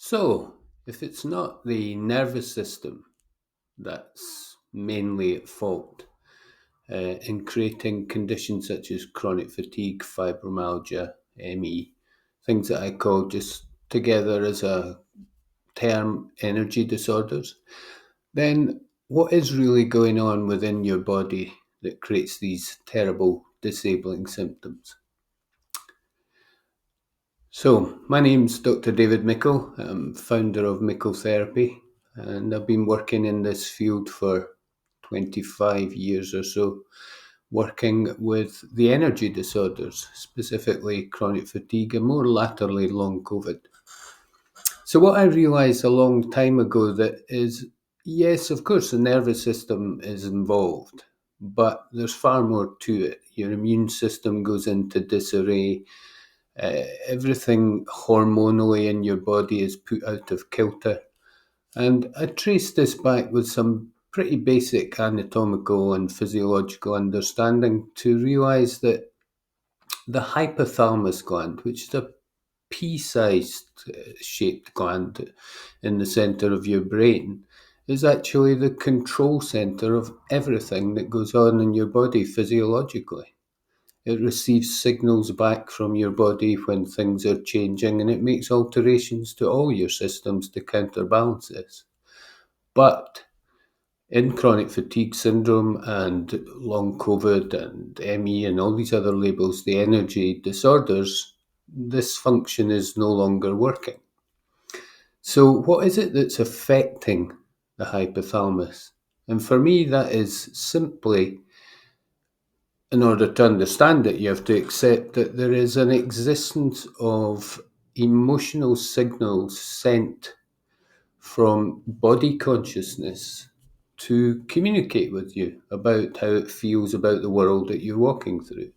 So, if it's not the nervous system that's mainly at fault in creating conditions such as chronic fatigue, fibromyalgia, ME, things that I call just together as a term energy disorders, then what is really going on within your body that creates these terrible disabling symptoms? So, my name's Dr. David Mickel. I'm founder of Mickel Therapy, and I've been working in this field for 25 years or so, working with the energy disorders, specifically chronic fatigue and more latterly long COVID. So, what I realised a long time ago that is, yes, of course, the nervous system is involved, but there's far more to it. Your immune system goes into disarray. Everything hormonally in your body is put out of kilter. And I traced this back with some pretty basic anatomical and physiological understanding to realise that the hypothalamus gland, which is a pea-sized shaped gland in the centre of your brain, is actually the control centre of everything that goes on in your body physiologically. It receives signals back from your body when things are changing, and it makes alterations to all your systems to counterbalance this. But in chronic fatigue syndrome and long COVID and ME and all these other labels, the energy disorders, this function is no longer working. So what is it that's affecting the hypothalamus? And for me, that is simply, in order to understand it, you have to accept that there is an existence of emotional signals sent from body consciousness to communicate with you about how it feels about the world that you're walking through.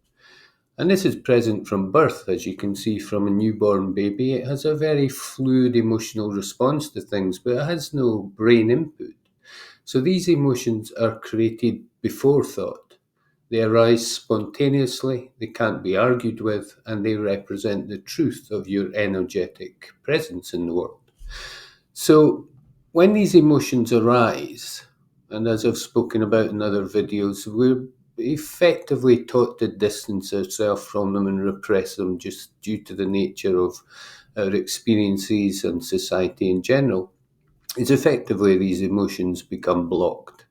And this is present from birth, as you can see from a newborn baby. It has a very fluid emotional response to things, but it has no brain input. So these emotions are created before thought. They arise spontaneously, they can't be argued with, and they represent the truth of your energetic presence in the world. So when these emotions arise, and as I've spoken about in other videos, we're effectively taught to distance ourselves from them and repress them just due to the nature of our experiences and society in general. It's effectively these emotions become blocked.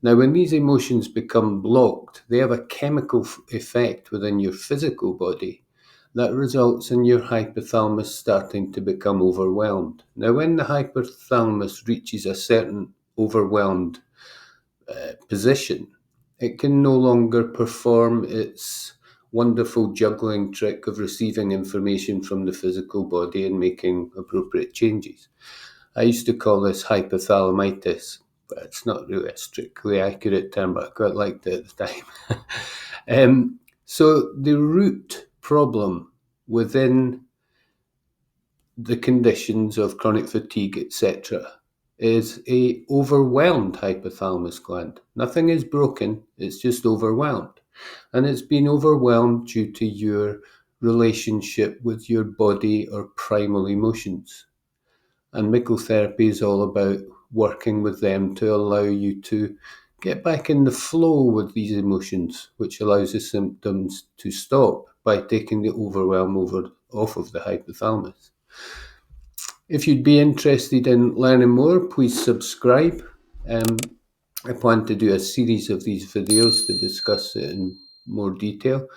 Now, when these emotions become blocked, they have a chemical effect within your physical body that results in your hypothalamus starting to become overwhelmed. Now, when the hypothalamus reaches a certain overwhelmed position, it can no longer perform its wonderful juggling trick of receiving information from the physical body and making appropriate changes. I used to call this hypothalamitis, but it's not really a strictly accurate term, but I quite liked it at the time. So the root problem within the conditions of chronic fatigue, etc., is a overwhelmed hypothalamus gland. Nothing is broken, it's just overwhelmed. And it's been overwhelmed due to your relationship with your body or primal emotions. And Mickel therapy is all about working with them to allow you to get back in the flow with these emotions, which allows the symptoms to stop by taking the overwhelm off of the hypothalamus. If you'd be interested in learning more, please subscribe. I plan to do a series of these videos to discuss it in more detail.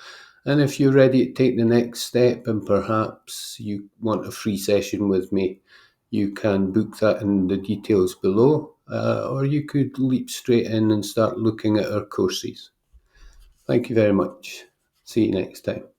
And if you're ready to take the next step and perhaps you want a free session with me, you can book that in the details below, or you could leap straight in and start looking at our courses. Thank you very much. See you next time.